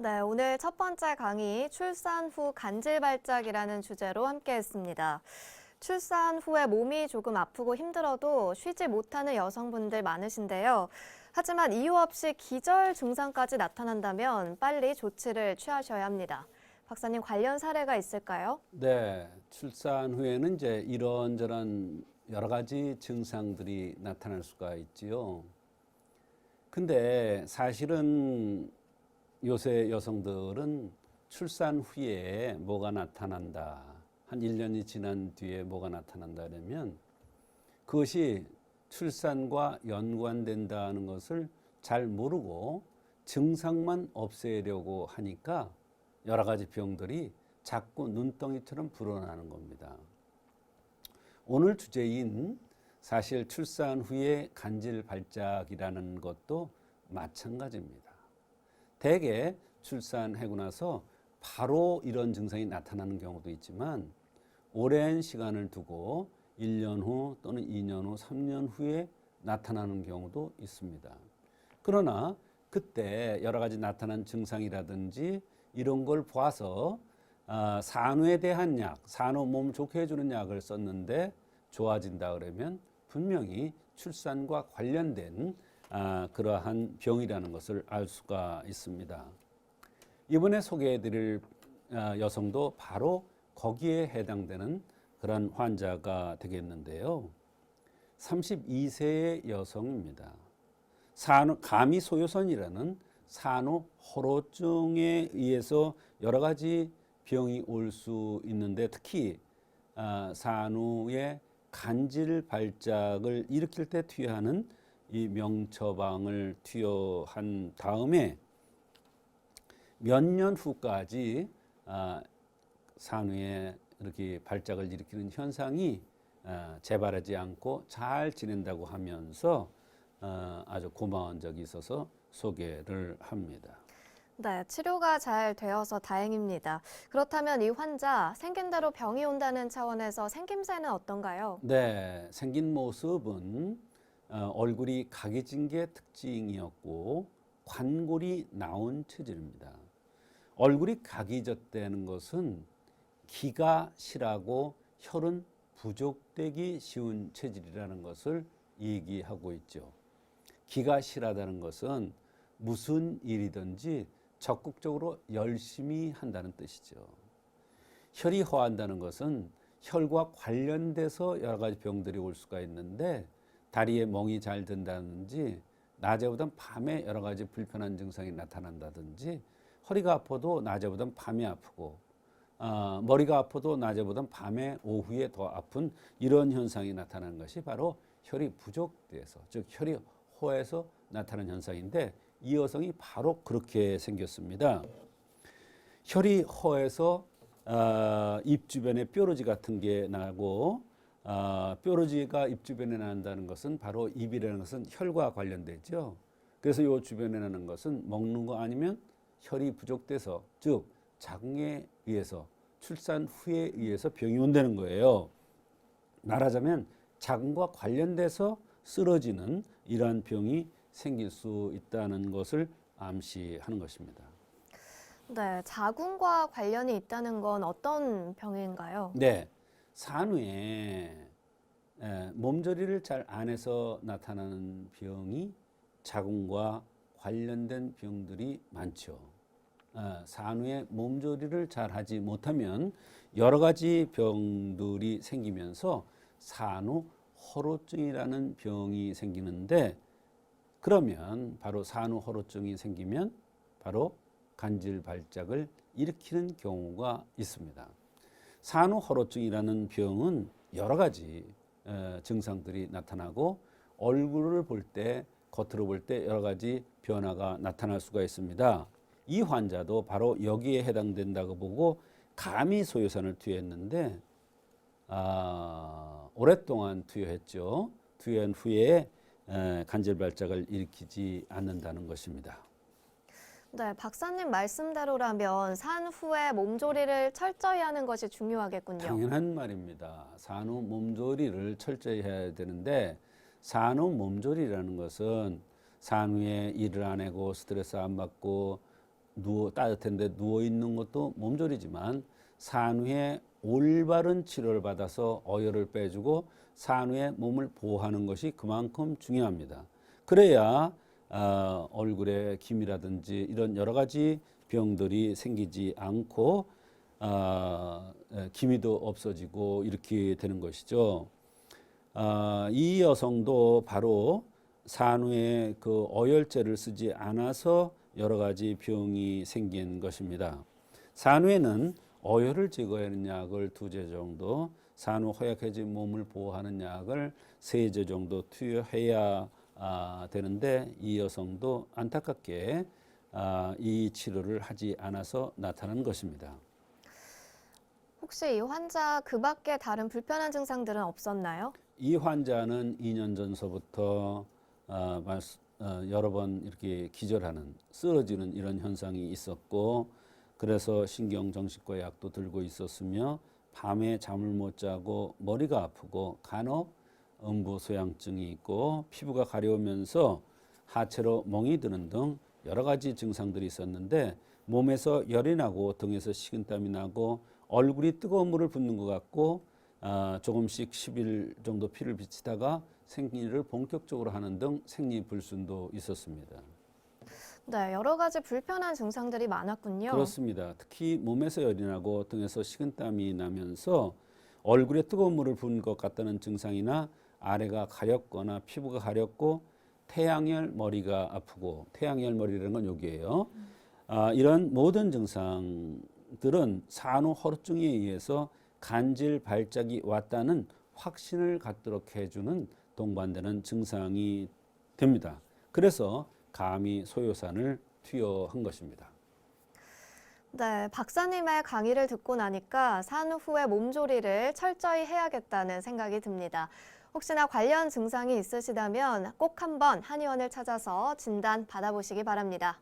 네, 오늘 첫 번째 강의 출산 후 간질 발작이라는 주제로 함께했습니다. 출산 후에 몸이 조금 아프고 힘들어도 쉬지 못하는 여성분들 많으신데요. 하지만 이유 없이 기절 증상까지 나타난다면 빨리 조치를 취하셔야 합니다. 박사님, 관련 사례가 있을까요? 네, 출산 후에는 이제 이런저런 여러 가지 증상들이 나타날 수가 있지요. 근데 사실은 요새 여성들은 출산 후에 뭐가 나타난다, 한 1년이 지난 뒤에 뭐가 나타난다 그러면 그것이 출산과 연관된다는 것을 잘 모르고 증상만 없애려고 하니까 여러 가지 병들이 자꾸 눈덩이처럼 불어나는 겁니다. 오늘 주제인 사실 출산 후에 간질 발작이라는 것도 마찬가지입니다. 대개 출산하고 나서 바로 이런 증상이 나타나는 경우도 있지만 오랜 시간을 두고 1년 후 또는 2년 후, 3년 후에 나타나는 경우도 있습니다. 그러나 그때 여러 가지 나타난 증상이라든지 이런 걸 보아서 산후에 대한 약, 산후 몸 좋게 해주는 약을 썼는데 좋아진다 그러면 분명히 출산과 관련된 그러한 병이라는 것을 알 수가 있습니다. 이번에 소개해드릴 여성도 바로 거기에 해당되는 그런 환자가 되겠는데요. 32세의 여성입니다. 가미소요선이라는 산후 호로증에 의해서 여러 가지 병이 올 수 있는데 특히 산후의 간질 발작을 일으킬 때 투여하는 이 명처방을 투여한 다음에 몇 년 후까지 산후에 이렇게 발작을 일으키는 현상이 재발하지 않고 잘 지낸다고 하면서 아주 고마운 적이 있어서 소개를 합니다. 네, 치료가 잘 되어서 다행입니다. 그렇다면 이 환자 생긴 대로 병이 온다는 차원에서 생김새는 어떤가요? 네, 생긴 모습은 얼굴이 각이진 게 특징이었고 관골이 나온 체질입니다. 얼굴이 각이졌다는 것은 기가 실하고 혈은 부족되기 쉬운 체질이라는 것을 얘기하고 있죠. 기가 실하다는 것은 무슨 일이든지 적극적으로 열심히 한다는 뜻이죠. 혈이 허한다는 것은 혈과 관련돼서 여러 가지 병들이 올 수가 있는데 다리에 멍이 잘 든다든지 낮에보다 밤에 여러 가지 불편한 증상이 나타난다든지 허리가 아파도 낮에보다 밤에 아프고 머리가 아파도 낮에보다 밤에 오후에 더 아픈 이런 현상이 나타나는 것이 바로 혈이 부족돼서 즉 혈이 허해서 나타나는 현상인데 이 여성이 바로 그렇게 생겼습니다. 혈이 허해서 입 주변에 뾰루지 같은 게 나고 뾰루지가 입 주변에 난다는 것은 바로 입이라는 것은 혈과 관련되죠. 그래서 이 주변에 나는 것은 먹는 거 아니면 혈이 부족돼서 즉 자궁에 의해서 출산 후에 의해서 병이 온다는 거예요. 말하자면 자궁과 관련돼서 쓰러지는 이러한 병이 생길 수 있다는 것을 암시하는 것입니다. 네, 자궁과 관련이 있다는 건 어떤 병인가요? 네, 산후에 몸조리를 잘 안 해서 나타나는 병이 자궁과 관련된 병들이 많죠. 산후에 몸조리를 잘 하지 못하면 여러 가지 병들이 생기면서 산후 호로증이라는 병이 생기는데 그러면 바로 산후 호로증이 생기면 바로 간질 발작을 일으키는 경우가 있습니다. 산후 호로증이라는 병은 여러 가지 증상들이 나타나고 얼굴을 볼 때 겉으로 볼 때 여러 가지 변화가 나타날 수가 있습니다. 이 환자도 바로 여기에 해당된다고 보고 가미소요산을 투여했는데 오랫동안 투여했죠. 투여한 후에 간질 발작을 일으키지 않는다는 것입니다. 네, 박사님 말씀대로라면 산후에 몸조리를 철저히 하는 것이 중요하겠군요. 당연한 말입니다. 산후 몸조리를 철저히 해야 되는데 산후 몸조리라는 것은 산후에 일을 안 하고 스트레스 안 받고 따뜻한데 누워 있는 것도 몸조리지만 산후에 올바른 치료를 받아서 어혈을 빼주고 산후에 몸을 보호하는 것이 그만큼 중요합니다. 그래야 얼굴에 기미라든지 이런 여러 가지 병들이 생기지 않고 기미도 없어지고 이렇게 되는 것이죠. 이 여성도 바로 산후에 그 어혈제를 쓰지 않아서 여러 가지 병이 생긴 것입니다. 산후에는 어혈을 제거하는 약을 2제 정도, 산후 허약해진 몸을 보호하는 약을 3제 정도 투여해야 되는데 이 여성도 안타깝게 이 치료를 하지 않아서 나타난 것입니다. 혹시 이 환자 그 밖에 다른 불편한 증상들은 없었나요? 이 환자는 2년 전서부터 여러 번 이렇게 기절하는, 쓰러지는 이런 현상이 있었고, 그래서 신경정신과 약도 들고 있었으며 밤에 잠을 못 자고 머리가 아프고 간혹 음부소양증이 있고 피부가 가려우면서 하체로 멍이 드는 등 여러 가지 증상들이 있었는데 몸에서 열이 나고 등에서 식은땀이 나고 얼굴이 뜨거운 물을 붓는 것 같고 조금씩 10일 정도 피를 비치다가 생리를 본격적으로 하는 등 생리불순도 있었습니다. 네, 여러 가지 불편한 증상들이 많았군요. 그렇습니다. 특히 몸에서 열이 나고 등에서 식은땀이 나면서 얼굴에 뜨거운 물을 부은 것 같다는 증상이나 아래가 가렵거나 피부가 가렵고 태양열 머리가 아프고, 태양열 머리라는 건 여기예요. 이런 모든 증상들은 산후 허루증에 의해서 간질 발작이 왔다는 확신을 갖도록 해주는 동반되는 증상이 됩니다. 그래서 감히 소요산을 투여한 것입니다. 네, 박사님의 강의를 듣고 나니까 산후 후에 몸조리를 철저히 해야겠다는 생각이 듭니다. 혹시나 관련 증상이 있으시다면 꼭 한번 한의원을 찾아서 진단 받아보시기 바랍니다.